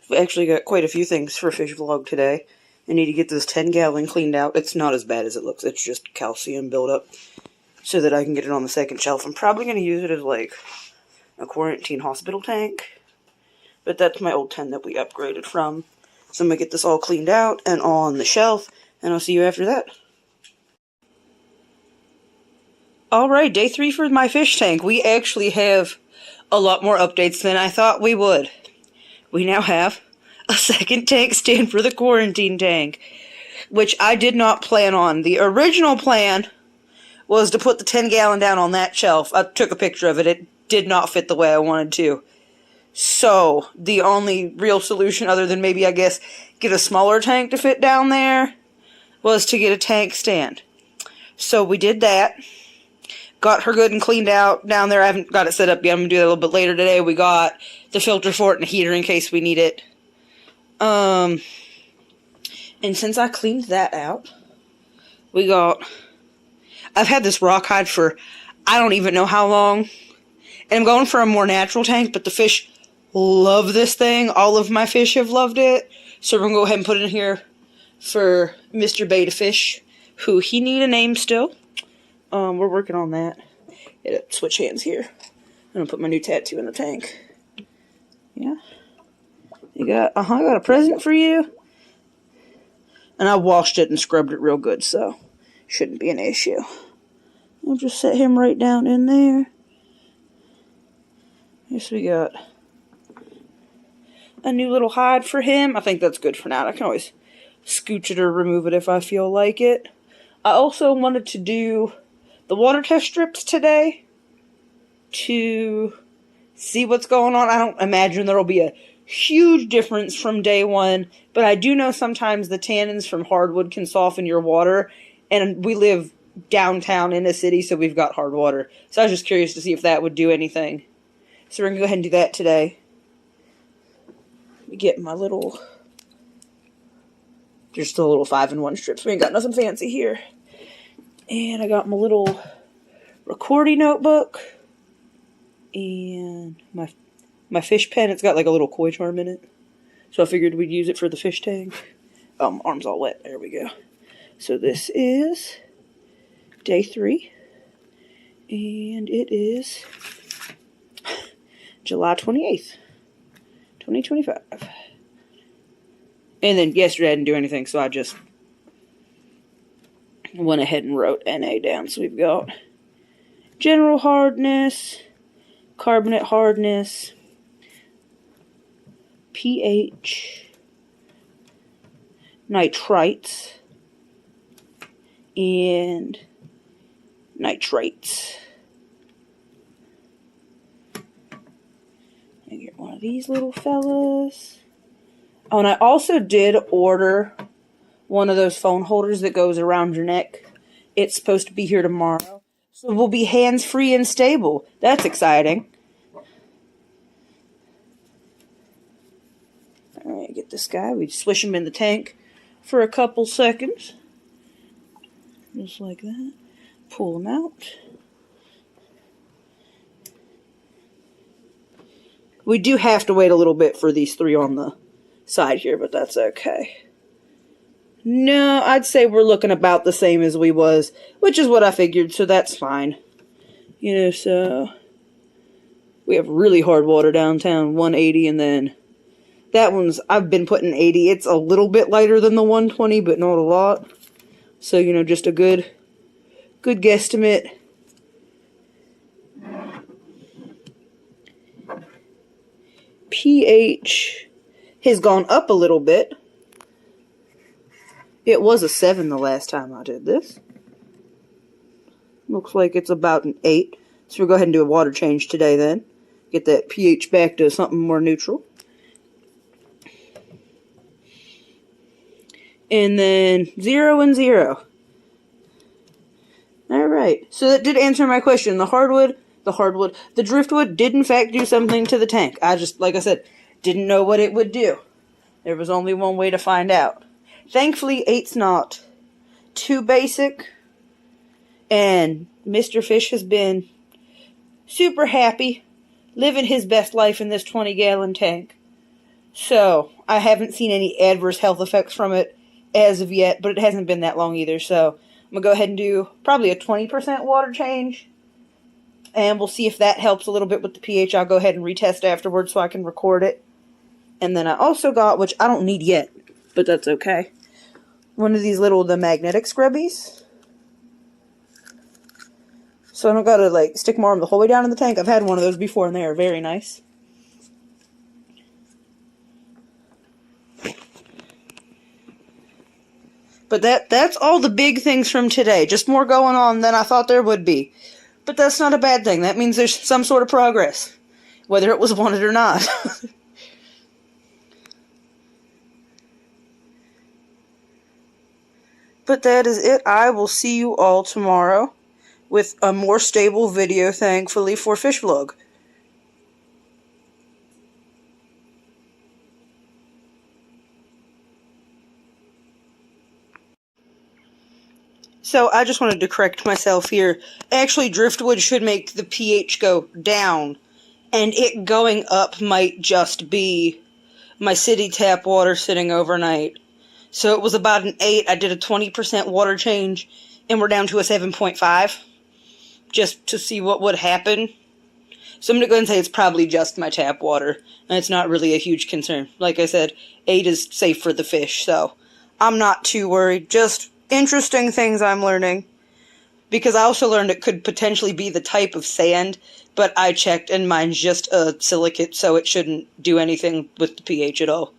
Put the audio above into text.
I've actually got quite a few things for fish vlog today. I need to get this 10-gallon cleaned out. It's not as bad as it looks. It's just calcium buildup so that I can get it on the second shelf. I'm probably going to use it as like a quarantine hospital tank. But that's my old 10 that we upgraded from. So I'm going to get this all cleaned out and on the shelf. And I'll see you after that. Alright, day 3 for my fish tank. We actually have a lot more updates than I thought we would. We now have a second tank stand for the quarantine tank, which I did not plan on. The original plan was to put the 10-gallon down on that shelf. I took a picture of it. It did not fit the way I wanted to. So, the only real solution, other than maybe, I guess, get a smaller tank to fit down there, was to get a tank stand. So, we did that. Got her good and cleaned out down there. I haven't got it set up yet. I'm going to do that a little bit later today. We got the filter for it and a heater in case we need it. And since I cleaned that out, I've had this rock hide for I don't even know how long. And I'm going for a more natural tank, but the fish love this thing. All of my fish have loved it. So we're going to go ahead and put it in here for Mr. Beta Fish, who he need a name still. We're working on that. Switch hands here. I'm going to put my new tattoo in the tank. Yeah. I got a present for you. And I washed it and scrubbed it real good, so shouldn't be an issue. We'll just set him right down in there. Yes, we got a new little hide for him. I think that's good for now. I can always scooch it or remove it if I feel like it. I also wanted to do the water test strips today to see what's going on. I don't imagine there will be a huge difference from day 1, but I do know sometimes the tannins from hardwood can soften your water, and we live downtown in a city, so we've got hard water. So I was just curious to see if that would do anything. So we're going to go ahead and do that today. Let me get my little, there's still a little 5-in-1 strips. We ain't got nothing fancy here. And I got my little recording notebook and my fish pen. It's got like a little koi charm in it. So I figured we'd use it for the fish tank. Arm's all wet. There we go. So this is day 3. And it is July 28th, 2025. And then yesterday I didn't do anything, so I just went ahead and wrote NA down. So we've got general hardness, carbonate hardness, pH, nitrites, and nitrates. I get one of these little fellas. Oh, and I also did order one of those phone holders that goes around your neck. It's supposed to be here tomorrow. So we'll be hands-free and stable. That's exciting. Alright, get this guy. We swish him in the tank for a couple seconds. Just like that. Pull him out. We do have to wait a little bit for these 3 on the side here, but that's okay. No, I'd say we're looking about the same as we was, which is what I figured, so that's fine. You know, so we have really hard water downtown, 180, and then that one's, I've been putting 80. It's a little bit lighter than the 120, but not a lot. So, you know, just a good guesstimate. pH has gone up a little bit. It was a 7 the last time I did this. Looks like it's about an 8. So we'll go ahead and do a water change today then. Get that pH back to something more neutral. And then 0 and 0. Alright, so that did answer my question. The driftwood did in fact do something to the tank. I just, like I said, didn't know what it would do. There was only one way to find out. Thankfully, 8's not too basic. And Mr. Fish has been super happy, living his best life in this 20-gallon tank. So, I haven't seen any adverse health effects from it as of yet, but it hasn't been that long either, so I'm going to go ahead and do probably a 20% water change, and we'll see if that helps a little bit with the pH. I'll go ahead and retest afterwards so I can record it. And then I also got, which I don't need yet, but that's okay, one of these the magnetic scrubbies. So I don't gotta, like, stick my arm the whole way down in the tank. I've had one of those before, and they are very nice. But that's all the big things from today. Just more going on than I thought there would be. But that's not a bad thing. That means there's some sort of progress, whether it was wanted or not. But that is it. I will see you all tomorrow with a more stable video, thankfully, for Fish Vlog. So, I just wanted to correct myself here. Actually, driftwood should make the pH go down, and it going up might just be my city tap water sitting overnight. So it was about an 8. I did a 20% water change, and we're down to a 7.5, just to see what would happen. So I'm going to go ahead and say it's probably just my tap water, and it's not really a huge concern. Like I said, 8 is safe for the fish, so I'm not too worried. Just interesting things I'm learning, because I also learned it could potentially be the type of sand, but I checked, and mine's just a silicate, so it shouldn't do anything with the pH at all.